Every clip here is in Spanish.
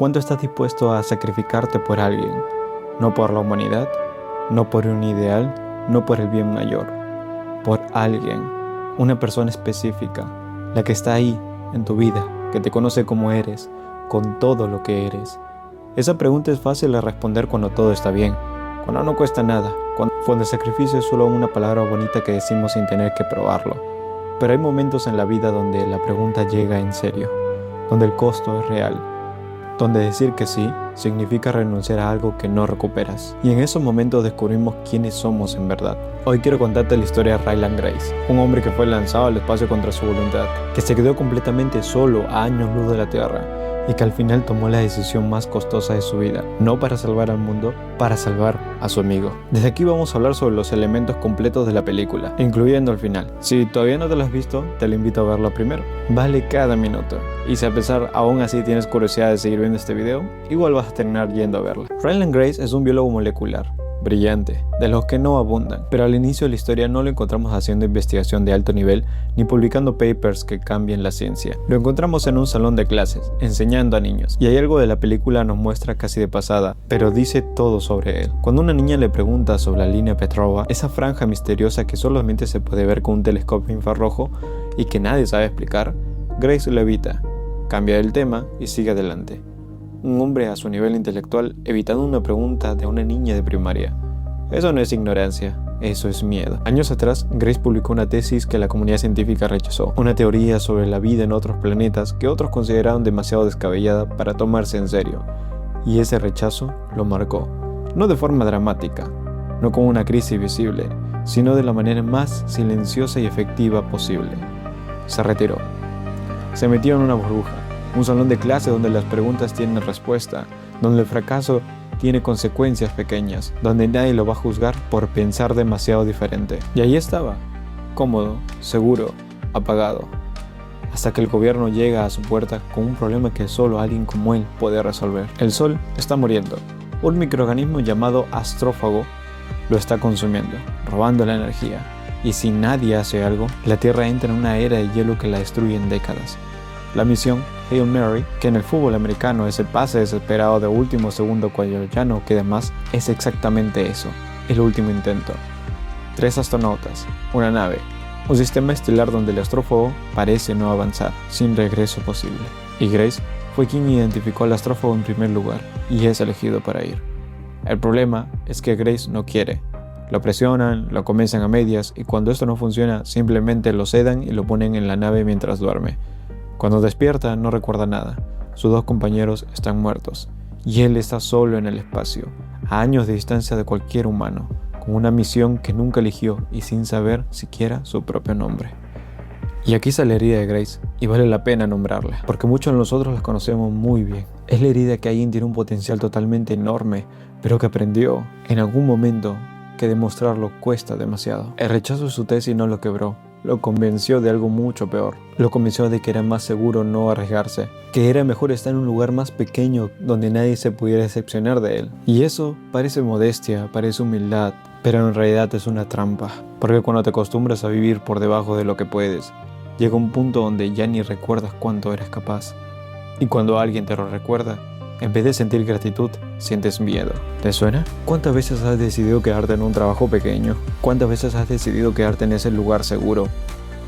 ¿Cuánto estás dispuesto a sacrificarte por alguien? No por la humanidad, no por un ideal, no por el bien mayor. Por alguien, una persona específica, la que está ahí en tu vida, que te conoce como eres, con todo lo que eres. Esa pregunta es fácil de responder cuando todo está bien, cuando no cuesta nada, cuando el sacrificio es solo una palabra bonita que decimos sin tener que probarlo. Pero hay momentos en la vida donde la pregunta llega en serio, donde el costo es real, donde decir que sí significa renunciar a algo que no recuperas. Y en esos momentos descubrimos quiénes somos en verdad. Hoy quiero contarte la historia de Ryland Grace, un hombre que fue lanzado al espacio contra su voluntad, que se quedó completamente solo a años luz de la Tierra y que al final tomó la decisión más costosa de su vida, no para salvar al mundo, para salvar a su amigo. Desde aquí vamos a hablar sobre los elementos completos de la película, incluyendo el final. Si todavía no te lo has visto, te lo invito a verlo primero. Vale cada minuto. Y si a pesar aún así tienes curiosidad de seguir viendo este video, igual vas a terminar yendo a verla. Ryland Grace es un biólogo molecular, brillante, de los que no abundan, pero al inicio de la historia no lo encontramos haciendo investigación de alto nivel ni publicando papers que cambien la ciencia. Lo encontramos en un salón de clases, enseñando a niños, y hay algo de la película nos muestra casi de pasada, pero dice todo sobre él. Cuando una niña le pregunta sobre la línea Petrova, esa franja misteriosa que solamente se puede ver con un telescopio infrarrojo y que nadie sabe explicar, Grace lo evita, cambia el tema y sigue adelante. Un hombre a su nivel intelectual evitando una pregunta de una niña de primaria. Eso no es ignorancia, eso es miedo. Años atrás, Grace publicó una tesis que la comunidad científica rechazó, una teoría sobre la vida en otros planetas que otros consideraron demasiado descabellada para tomarse en serio. Y ese rechazo lo marcó, no de forma dramática, no con una crisis visible, sino de la manera más silenciosa y efectiva posible. Se retiró. Se metió en una burbuja. Un salón de clase donde las preguntas tienen respuesta, donde el fracaso tiene consecuencias pequeñas, donde nadie lo va a juzgar por pensar demasiado diferente. Y ahí estaba, cómodo, seguro, apagado, hasta que el gobierno llega a su puerta con un problema que solo alguien como él puede resolver. El sol está muriendo. Un microorganismo llamado astrófago lo está consumiendo, robando la energía. Y si nadie hace algo, la Tierra entra en una era de hielo que la destruye en décadas. La misión Hail Mary, que en el fútbol americano es el pase desesperado de último segundo cuando ya no queda más, es exactamente eso, el último intento. 3 astronautas, una nave, un sistema estelar donde el astrófago parece no avanzar, sin regreso posible. Y Grace fue quien identificó al astrófago en primer lugar, y es elegido para ir. El problema es que Grace no quiere. Lo presionan, lo convencen a medias, y cuando esto no funciona, simplemente lo sedan y lo ponen en la nave mientras duerme. Cuando despierta no recuerda nada, sus 2 compañeros están muertos, y él está solo en el espacio, a años de distancia de cualquier humano, con una misión que nunca eligió y sin saber siquiera su propio nombre. Y aquí está la herida de Grace, y vale la pena nombrarla, porque muchos de nosotros la conocemos muy bien. Es la herida que alguien tiene un potencial totalmente enorme, pero que aprendió en algún momento que demostrarlo cuesta demasiado. El rechazo de su tesis no lo quebró. Lo convenció de algo mucho peor. Lo convenció de que era más seguro no arriesgarse, que era mejor estar en un lugar más pequeño donde nadie se pudiera decepcionar de él. Y eso parece modestia, parece humildad, pero en realidad es una trampa. Porque cuando te acostumbras a vivir por debajo de lo que puedes, llega un punto donde ya ni recuerdas cuánto eres capaz. Y cuando alguien te lo recuerda, en vez de sentir gratitud, sientes miedo. ¿Te suena? ¿Cuántas veces has decidido quedarte en un trabajo pequeño? ¿Cuántas veces has decidido quedarte en ese lugar seguro?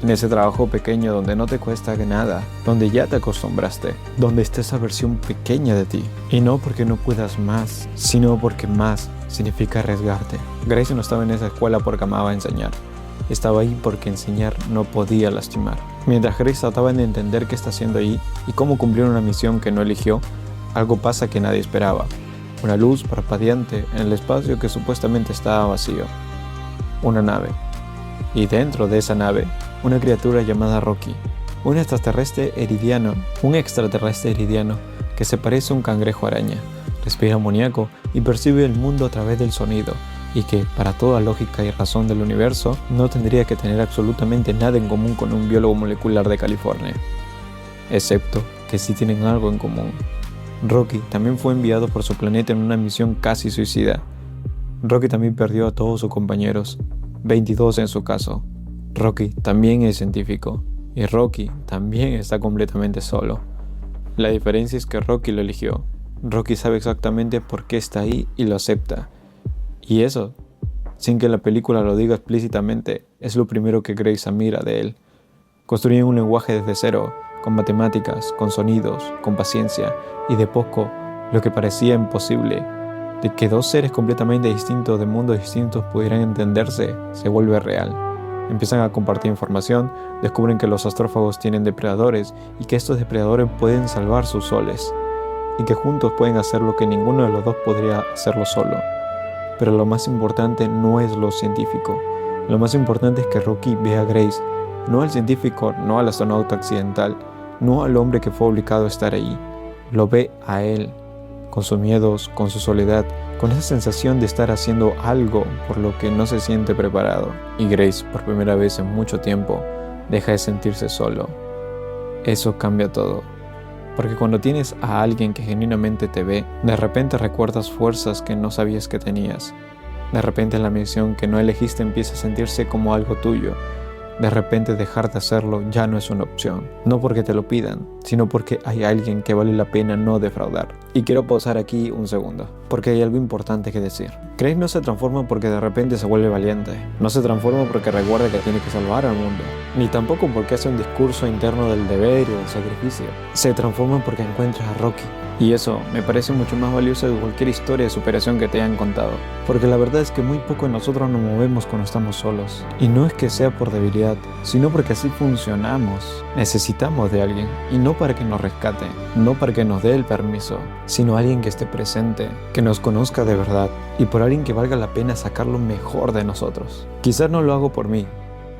En ese trabajo pequeño donde no te cuesta nada, donde ya te acostumbraste, donde está esa versión pequeña de ti. Y no porque no puedas más, sino porque más significa arriesgarte. Grace no estaba en esa escuela porque amaba enseñar. Estaba ahí porque enseñar no podía lastimar. Mientras Grace trataba de entender qué está haciendo ahí y cómo cumplir una misión que no eligió, algo pasa que nadie esperaba. Una luz parpadeante en el espacio que supuestamente estaba vacío. Una nave. Y dentro de esa nave, una criatura llamada Rocky. Un extraterrestre iridiano que se parece a un cangrejo araña. Respira amoníaco y percibe el mundo a través del sonido. Y que, para toda lógica y razón del universo, no tendría que tener absolutamente nada en común con un biólogo molecular de California. Excepto que sí tienen algo en común. Rocky también fue enviado por su planeta en una misión casi suicida. Rocky también perdió a todos sus compañeros, 22 en su caso. Rocky también es científico, y Rocky también está completamente solo. La diferencia es que Rocky lo eligió, Rocky sabe exactamente por qué está ahí y lo acepta. Y eso, sin que la película lo diga explícitamente, es lo primero que Grace admira de él. Construyen un lenguaje desde cero, con matemáticas, con sonidos, con paciencia, y de poco, lo que parecía imposible, de que dos seres completamente distintos de mundos distintos pudieran entenderse, se vuelve real. Empiezan a compartir información, descubren que los astrófagos tienen depredadores y que estos depredadores pueden salvar sus soles, y que juntos pueden hacer lo que ninguno de los dos podría hacerlo solo. Pero lo más importante no es lo científico. Lo más importante es que Rocky ve a Grace, no al científico, no al astronauta accidental, no al hombre que fue obligado a estar ahí. Lo ve a él, con sus miedos, con su soledad, con esa sensación de estar haciendo algo por lo que no se siente preparado. Y Grace, por primera vez en mucho tiempo, deja de sentirse solo. Eso cambia todo. Porque cuando tienes a alguien que genuinamente te ve, de repente recuerdas fuerzas que no sabías que tenías. De repente la misión que no elegiste empieza a sentirse como algo tuyo. De repente dejar de hacerlo ya no es una opción. No porque te lo pidan, sino porque hay alguien que vale la pena no defraudar. Y quiero pausar aquí un segundo, porque hay algo importante que decir. Grace no se transforma porque de repente se vuelve valiente. No se transforma porque recuerda que tiene que salvar al mundo. Ni tampoco porque hace un discurso interno del deber y del sacrificio. Se transforma porque encuentra a Rocky. Y eso me parece mucho más valioso de cualquier historia de superación que te hayan contado. Porque la verdad es que muy poco de nosotros nos movemos cuando estamos solos. Y no es que sea por debilidad, sino porque así funcionamos. Necesitamos de alguien. Y no para que nos rescate, no para que nos dé el permiso, sino alguien que esté presente, que nos conozca de verdad. Y por alguien que valga la pena sacar lo mejor de nosotros. Quizás no lo hago por mí,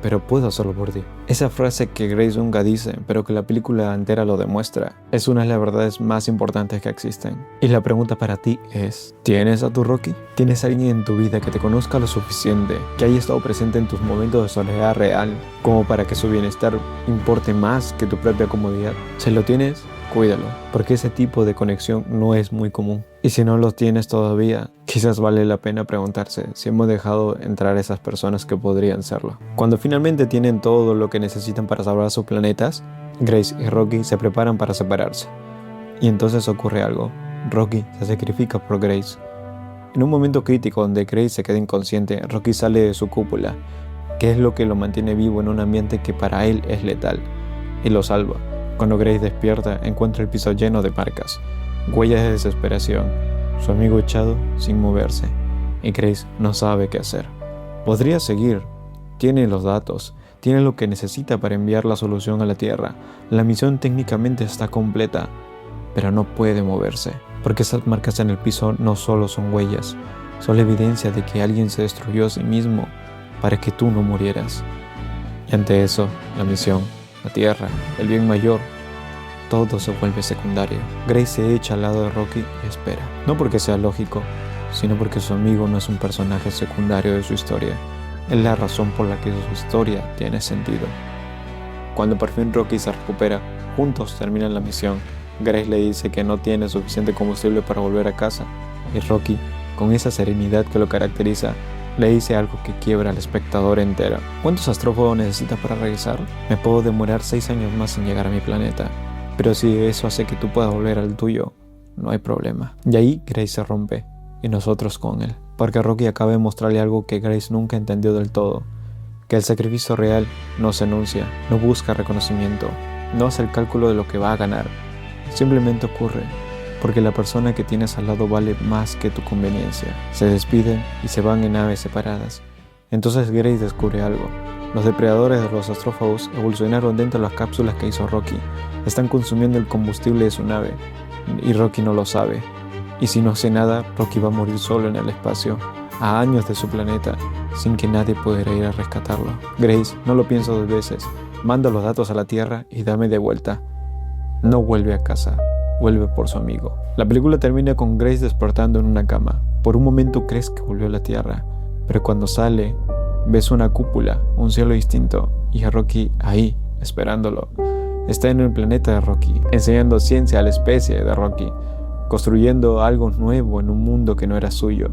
pero puedo hacerlo por ti. Esa frase que Grace nunca dice, pero que la película entera lo demuestra, es una de las verdades más importantes que existen. Y la pregunta para ti es, ¿tienes a tu Rocky? ¿Tienes a alguien en tu vida que te conozca lo suficiente, que haya estado presente en tus momentos de soledad real, como para que su bienestar importe más que tu propia comodidad? Si lo tienes, cuídalo, porque ese tipo de conexión no es muy común. Y si no lo tienes todavía, quizás vale la pena preguntarse si hemos dejado entrar a esas personas que podrían serlo. Cuando finalmente tienen todo lo que necesitan para salvar sus planetas, Grace y Rocky se preparan para separarse. Y entonces ocurre algo. Rocky se sacrifica por Grace. En un momento crítico donde Grace se queda inconsciente, Rocky sale de su cúpula, que es lo que lo mantiene vivo en un ambiente que para él es letal, y lo salva. Cuando Grace despierta, encuentra el piso lleno de marcas, huellas de desesperación, su amigo echado sin moverse, y Grace no sabe qué hacer. Podría seguir, tiene los datos, tiene lo que necesita para enviar la solución a la Tierra, la misión técnicamente está completa, pero no puede moverse, porque esas marcas en el piso no solo son huellas, son la evidencia de que alguien se destruyó a sí mismo para que tú no murieras. Y ante eso, la misión, la Tierra, el bien mayor, todo se vuelve secundario. Grace se echa al lado de Rocky y espera. No porque sea lógico, sino porque su amigo no es un personaje secundario de su historia. Es la razón por la que su historia tiene sentido. Cuando por fin Rocky se recupera, juntos terminan la misión. Grace le dice que no tiene suficiente combustible para volver a casa. Y Rocky, con esa serenidad que lo caracteriza, le dice algo que quiebra al espectador entero. ¿Cuántos astrófagos necesitas para regresar? Me puedo demorar 6 años más en llegar a mi planeta. Pero si eso hace que tú puedas volver al tuyo, no hay problema. Y ahí Grace se rompe, y nosotros con él. Porque Rocky acaba de mostrarle algo que Grace nunca entendió del todo. Que el sacrificio real no se anuncia, no busca reconocimiento, no hace el cálculo de lo que va a ganar. Simplemente ocurre. Porque la persona que tienes al lado vale más que tu conveniencia. Se despiden y se van en naves separadas. Entonces Grace descubre algo. Los depredadores de los astrófagos evolucionaron dentro de las cápsulas que hizo Rocky. Están consumiendo el combustible de su nave. Y Rocky no lo sabe. Y si no hace nada, Rocky va a morir solo en el espacio, a años de su planeta, sin que nadie pudiera ir a rescatarlo. Grace no lo piensa 2 veces. Manda los datos a la Tierra y dame de vuelta. No vuelve a casa. Vuelve por su amigo. La película termina con Grace despertando en una cama. Por un momento crees que volvió a la Tierra, pero cuando sale, ves una cúpula, un cielo distinto, y a Rocky ahí, esperándolo. Está en el planeta de Rocky, enseñando ciencia a la especie de Rocky, construyendo algo nuevo en un mundo que no era suyo.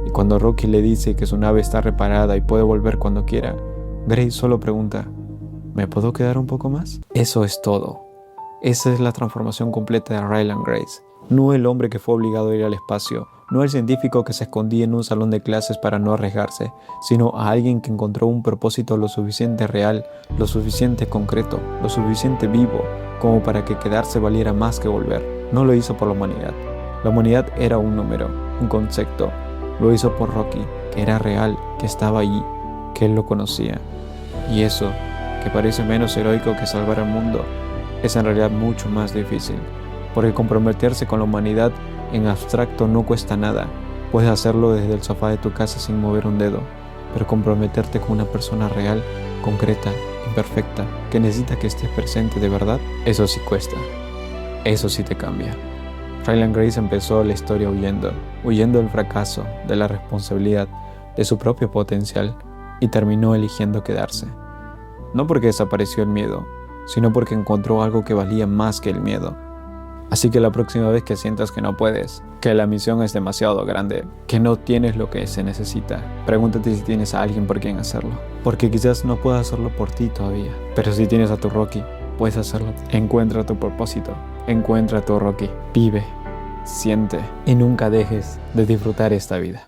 Y cuando Rocky le dice que su nave está reparada y puede volver cuando quiera, Grace solo pregunta, ¿me puedo quedar un poco más? Eso es todo. Esa es la transformación completa de Ryland Grace. No el hombre que fue obligado a ir al espacio, no el científico que se escondía en un salón de clases para no arriesgarse, sino a alguien que encontró un propósito lo suficiente real, lo suficiente concreto, lo suficiente vivo, como para que quedarse valiera más que volver. No lo hizo por la humanidad. La humanidad era un número, un concepto. Lo hizo por Rocky, que era real, que estaba allí, que él lo conocía. Y eso, que parece menos heroico que salvar al mundo, es en realidad mucho más difícil. Porque comprometerse con la humanidad en abstracto no cuesta nada. Puedes hacerlo desde el sofá de tu casa sin mover un dedo. Pero comprometerte con una persona real, concreta, imperfecta, que necesita que estés presente de verdad, eso sí cuesta. Eso sí te cambia. Ryland Grace empezó la historia huyendo del fracaso, de la responsabilidad, de su propio potencial, y terminó eligiendo quedarse. No porque desapareció el miedo, sino porque encontró algo que valía más que el miedo. Así que la próxima vez que sientas que no puedes, que la misión es demasiado grande, que no tienes lo que se necesita, pregúntate si tienes a alguien por quien hacerlo. Porque quizás no puedas hacerlo por ti todavía, pero si tienes a tu Rocky, puedes hacerlo. Encuentra tu propósito, encuentra a tu Rocky, vive, siente y nunca dejes de disfrutar esta vida.